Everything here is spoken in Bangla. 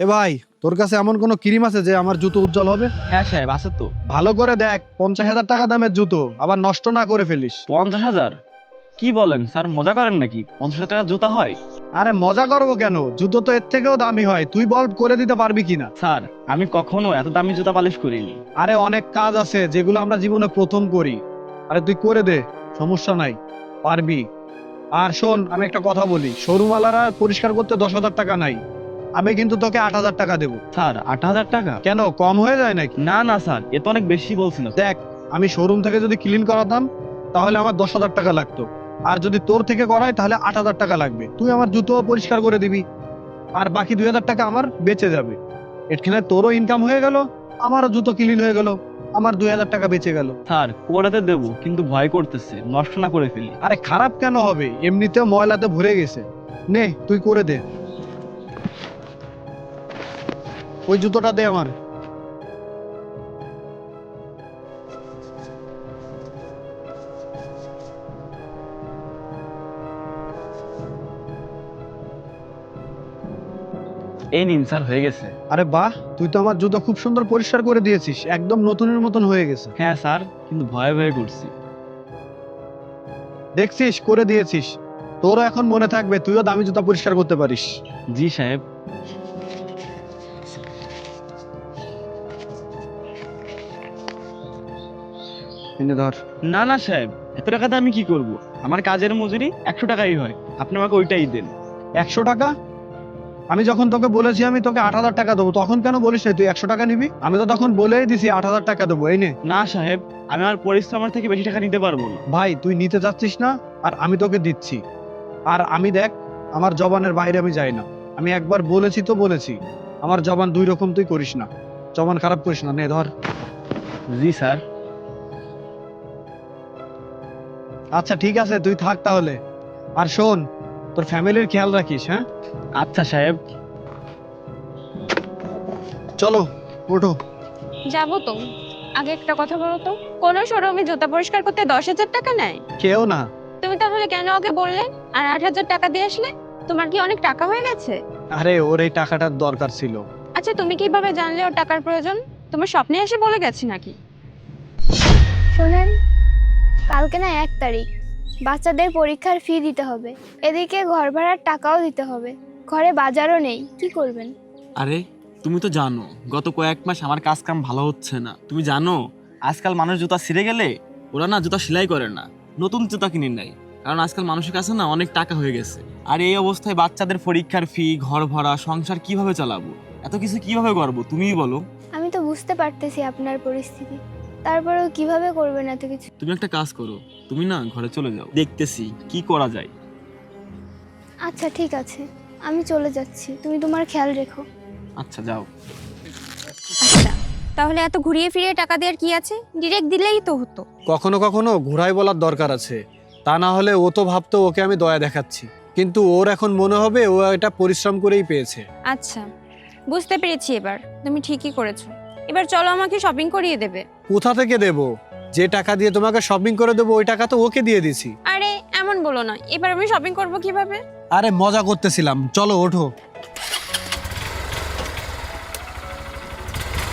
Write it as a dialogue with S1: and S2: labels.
S1: এ ভাই, তোর কাছে এমন কোনো ক্রিম আছে যে আমার জুতো উজ্জ্বল হবে?
S2: হ্যাঁ সাহেব আছে তো।
S1: ভালো করে দেখ, 50,000 টাকা দামের জুতো, আবার নষ্ট না করে ফেলিস।
S2: 50,000? কি বলেন স্যার, মজা করেন নাকি? 50,000 টাকা জুতা হয়?
S1: আরে মজা করবো কেন, জুতো তো এর থেকেও দামি হয়, তুই বল করে দিতে পারবি কিনা?
S2: স্যার, আমি কখনো এত দামি জুতা পালিশ করিনি।
S1: আরে অনেক কাজ আছে যেগুলো আমরা জীবনে প্রথম করি। আরে তুই করে দে, সমস্যা নাই, পারবি। আর শোন, আমি একটা কথা বলি, শোরুমওয়ালারা পরিষ্কার করতে 10,000 টাকা নাই, আমি কিন্তু তোকে 8,000 টাকা দেবো।
S2: স্যার 8,000 টাকা?
S1: কেন, কম হয়ে যায় নাকি?
S2: না না স্যার, এ তো অনেক বেশি বলছেন।
S1: দেখ, আমি শোরুম থেকে যদি ক্লিন করাতাম তাহলে আমার 10,000 টাকা লাগতো, আর যদি তোর থেকে করাই তাহলে 8,000 টাকা লাগবে। তুই আমার জুতো পরিষ্কার করে দিবি, আর বাকি 2,000 টাকা আমার বেঁচে যাবে। এখানে তোরও ইনকাম হয়ে গেল, আমারও জুতো ক্লিন হয়ে গেল, আমার 2,000 টাকা বেঁচে গেল।
S2: স্যার করাতে দেবো, কিন্তু ভয় করতেছে নষ্ট না করে ফেলি।
S1: আরে খারাপ কেন হবে, এমনিতেও ময়লাতে ভরে গেছে। নে, তুই করে দে। ওই জুতোটা দে আমার।
S2: এই নিন স্যার, হয়ে গেছে।
S1: আরে বাহ, তুই তো আমার জুতো খুব সুন্দর পরিষ্কার করে দিয়েছিস, একদম নতুনের মতন হয়ে গেছে।
S2: হ্যাঁ স্যার, কিন্তু ভয়ে ভয়ে করছি।
S1: দেখছিস, করে দিয়েছিস। তোরও এখন মনে থাকবে, তুইও দামি জুতা পরিষ্কার করতে পারিস।
S2: জি সাহেব।
S1: এনে ধর।
S2: না না সাহেব, এত টাকাতে আমি কি করব? আমার কাজের মজুরি 100 টাকাই হয়, আপনি আমাকে ওইটাই দেন।
S1: 100 টাকা? আমি যখন তোকে বলেছি আমি তোকে 8,000 টাকা দেবো, তখন কেন বলিস না তুই 100 টাকা নিবি? আমি তো তখন বলেই দিছি 8,000 টাকা দেবো, এই নে।
S2: না সাহেব, আমি আমার পরিশ্রমের থেকে বেশি টাকা নিতে পারবো না।
S1: ভাই, তুই নিতে চাচ্ছিস না, আর আমি তোকে দিচ্ছি। আর আমি দেখ, আমার জবানের বাইরে আমি যাই না। আমি একবার বলেছি তো বলেছি, আমার জবান দুই রকম, তুই করিস না, জবান খারাপ করিস না। নে ধর।
S2: জি স্যার।
S1: আচ্ছা ঠিক আছে, তুই থাক তাহলে। আর শোন, তোর ফ্যামিলির খেয়াল রাখিস, হ্যাঁ?
S2: আচ্ছা সাহেব।
S1: চলো, ওঠো।
S3: যাবো তো। আগে একটা কথা বলো তো, কোন শোরুমে জুতা পরিষ্কার করতে 10,000 টাকা নেয়?
S1: কেউ না।
S3: তুমি তাহলে কেন ওকে বললে আর 8,000 টাকা দিয়ে আসলে? তোমার কি অনেক টাকা হয়ে গেছে?
S1: আরে ওর এই টাকাটার দরকার ছিল।
S3: আচ্ছা, তুমি কিভাবে জানলে ওর টাকার প্রয়োজন? তোমার স্বপ্নে এসে বলে গেছে নাকি?
S4: শোনেন, কালকে না 1 তারিখ, বাচ্চাদের পরীক্ষার ফি দিতে হবে, এদিকে ঘর ভাড়ার টাকাও দিতে হবে, ঘরে বাজারও নেই, কি করবেন?
S5: আরে তুমি তো জানো গত কয়েক মাস আমার কাজ কাম ভালো হচ্ছে না। তুমি জানো আজকাল মানুষ জুতা ছিঁড়ে গেলে ওরা না জুতা সেলাই করে না, নতুন জুতা কিনে নেয়। কারণ আজকাল মানুষের কাছে না অনেক টাকা হয়ে গেছে। আর এই অবস্থায় বাচ্চাদের পরীক্ষার ফি, ঘর ভাড়া, সংসার কিভাবে চালাবো? এত কিছু কিভাবে করবো তুমিই বলো।
S4: আমি তো বুঝতে পারতেছি আপনার পরিস্থিতি, তারপরেও কিভাবে করবেন এত কিছু?
S5: তুমি একটা কাজ করো, তুমি না ঘরে চলে যাও, দেখতেছি কি করা যায়।
S4: আচ্ছা ঠিক আছে, আমি চলে যাচ্ছি, তুমি তোমার খেয়াল রেখো।
S5: আচ্ছা যাও।
S3: আচ্ছা, তাহলে এত ঘুরিয়ে ফিরিয়ে টাকা দেওয়ার কি আছে? ডিরেক্ট দিলেই তো হতো।
S1: কখনো কখনো ঘুরাই বলার দরকার আছে, তা না হলে ও তো ভাবতো ওকে আমি দয়া দেখাচ্ছি, কিন্তু ওর এখন মনে হবে ও এটা পরিশ্রম করেই পেয়েছে।
S3: আচ্ছা, বুঝতে পেরেছি এবার, তুমি ঠিকই করেছো। এবার চলো, আমাকে শপিং করিয়ে দেবে।
S1: কোথা থেকে দেব? যে টাকা দিয়ে তোমাকে শপিং করে দেবো ওই টাকা তো ওকে দিয়ে দিছি।
S3: আরে এমন বলো না, এবার আমি শপিং করব কিভাবে?
S1: আরে মজা করতেছিলাম, চলো ওঠো।